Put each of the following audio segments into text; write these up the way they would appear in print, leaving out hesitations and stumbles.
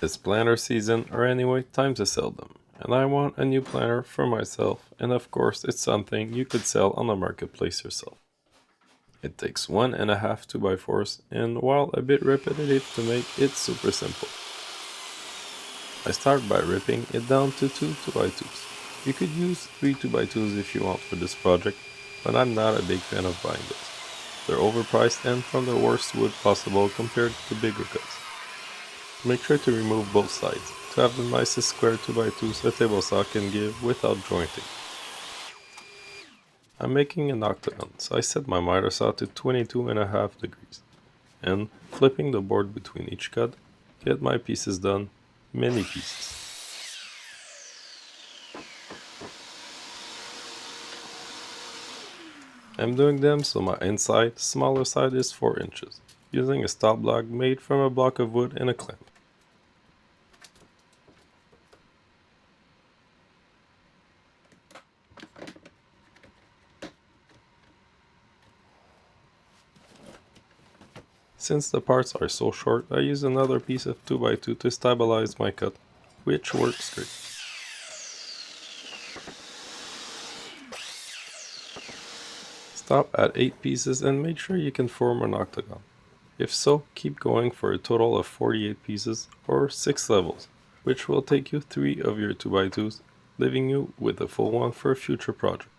It's planner season, or anyway, time to sell them. And I want a new planner for myself, and of course, it's something you could sell on the marketplace yourself. It takes 1.5 2x4s, and while a bit repetitive to make, it's super simple. I start by ripping it down to 2 2x2s. You could use 3 2x2s if you want for this project, but I'm not a big fan of buying those. They're overpriced and from the worst wood possible compared to bigger cuts. Make sure to remove both sides to have the nicest square 2x2s a table saw can give without jointing. I'm making an octagon, so I set my miter saw to 22.5 degrees, and flipping the board between each cut, get my pieces done, many pieces. I'm doing them so my inside, smaller side is 4 inches, using a stop block made from a block of wood and a clamp. Since the parts are so short, I use another piece of 2x2 to stabilize my cut, which works great. Stop at 8 pieces and make sure you can form an octagon. If so, keep going for a total of 48 pieces or 6 levels, which will take you 3 of your 2x2s, leaving you with a full one for a future project.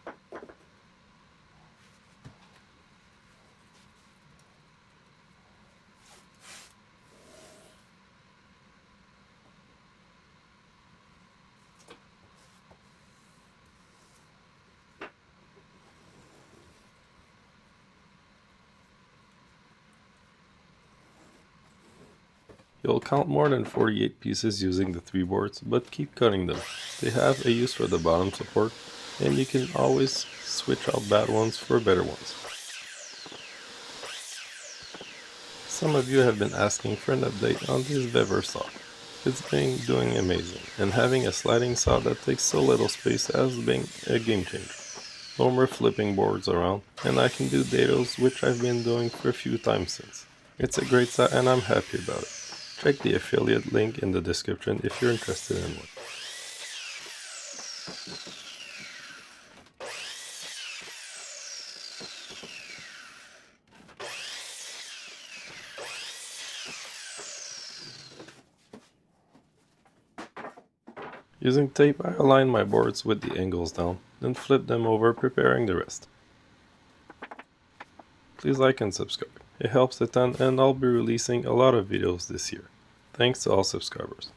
You'll count more than 48 pieces using the 3 boards, but keep cutting them. They have a use for the bottom support, and you can always switch out bad ones for better ones. Some of you have been asking for an update on this VEVOR saw. It's been doing amazing, and having a sliding saw that takes so little space has been a game changer. No more flipping boards around, and I can do dados, which I've been doing for a few times since. It's a great saw and I'm happy about it. Check the affiliate link in the description if you're interested in one. Using tape, I align my boards with the angles down, then flip them over, preparing the rest. Please like and subscribe. It helps a ton, and I'll be releasing a lot of videos this year. Thanks to all subscribers.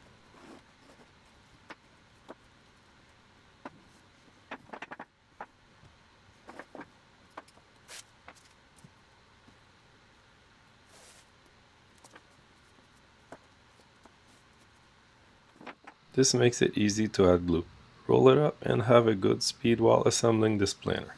This makes it easy to add glue. Roll it up and have a good speed while assembling this planner.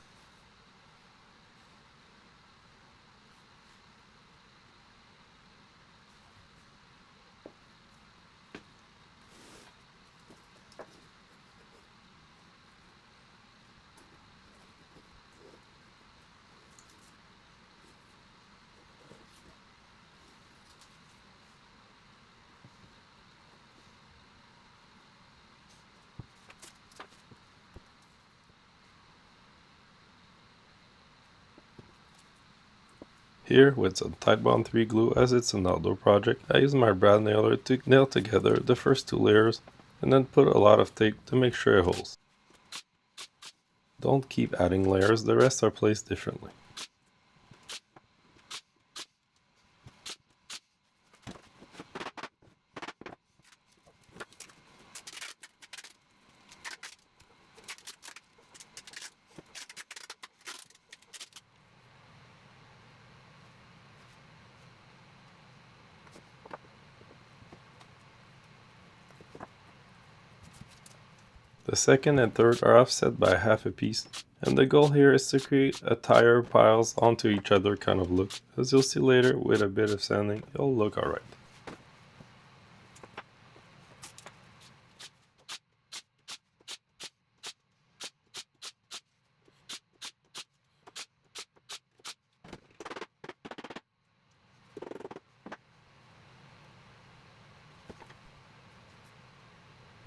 Here, with some Titebond 3 glue as it's an outdoor project, I use my brad nailer to nail together the first 2 layers and then put a lot of tape to make sure it holds. Don't keep adding layers, the rest are placed differently. The second and third are offset by half a piece, and the goal here is to create a tire piles onto each other kind of look. As you'll see later, with a bit of sanding, it'll look alright.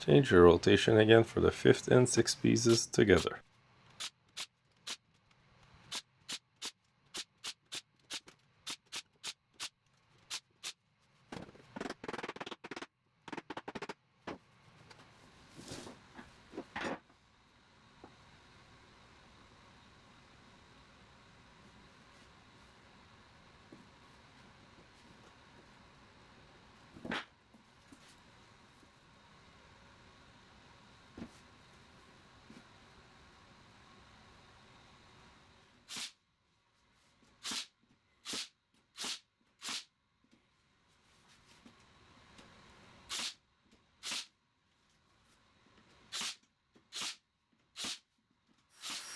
Change your rotation again for the 5th and 6th pieces together.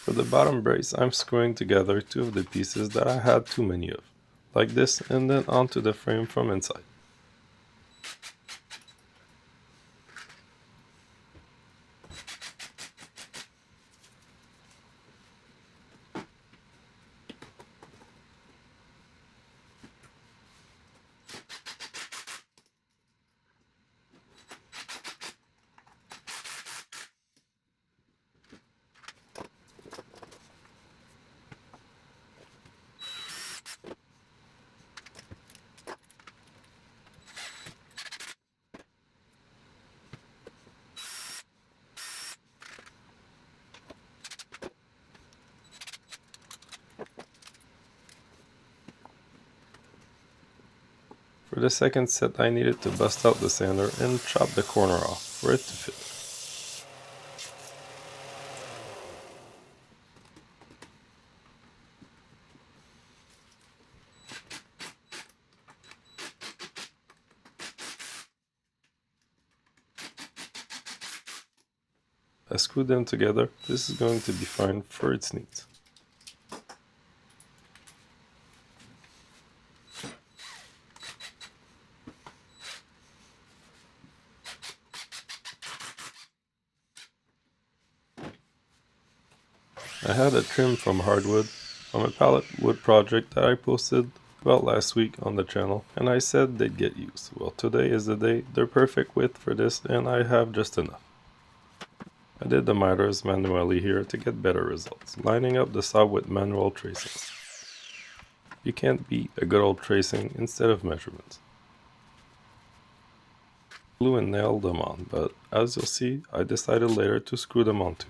For the bottom brace, I'm screwing together 2 of the pieces that I had too many of, like this, and then onto the frame from inside. For the second set, I needed to bust out the sander and chop the corner off for it to fit. I screwed them together. This is going to be fine for its needs. I had a trim from hardwood from a pallet wood project that I posted about last week on the channel, and I said they'd get used. Well, today is the day. They're perfect width for this, and I have just enough. I did the miters manually here to get better results, lining up the saw with manual tracing. You can't beat a good old tracing instead of measurements. Glue and nailed them on, but as you'll see, I decided later to screw them on too.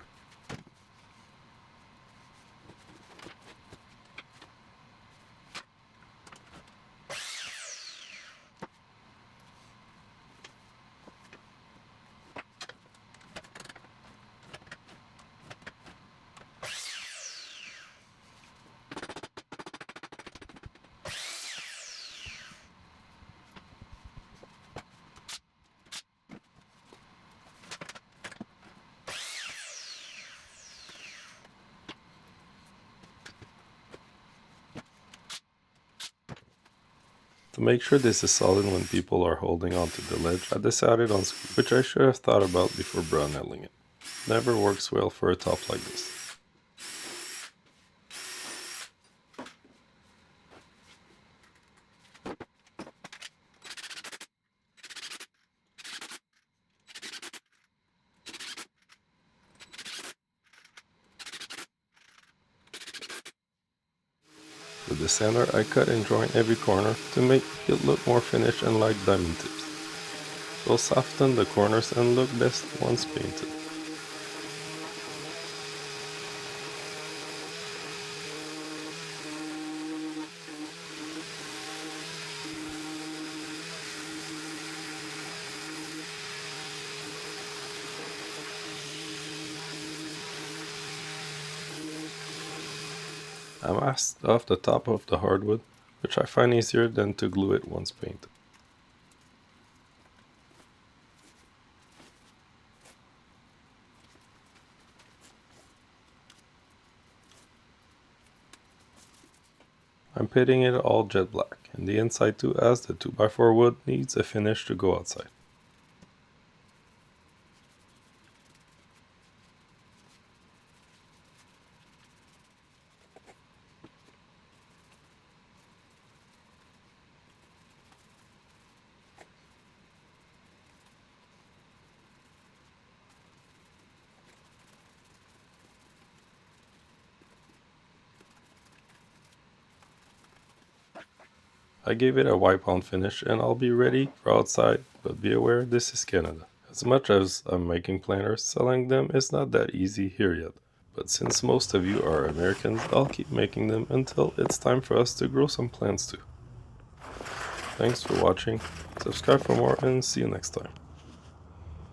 To make sure this is solid when people are holding onto the ledge, I decided on screw, which I should have thought about before brow nailing it. Never works well for a top like this. With the sander, I cut and join every corner to make it look more finished and like diamond tips. They'll soften the corners and look best once painted. I masked off the top of the hardwood, which I find easier than to glue it once painted. I'm painting it all jet black, and the inside too, as the 2x4 wood needs a finish to go outside. I gave it a wipe on finish and I'll be ready for outside, but be aware this is Canada. As much as I'm making planters, selling them is not that easy here yet. But since most of you are Americans, I'll keep making them until it's time for us to grow some plants too. Thanks for watching, subscribe for more, and see you next time.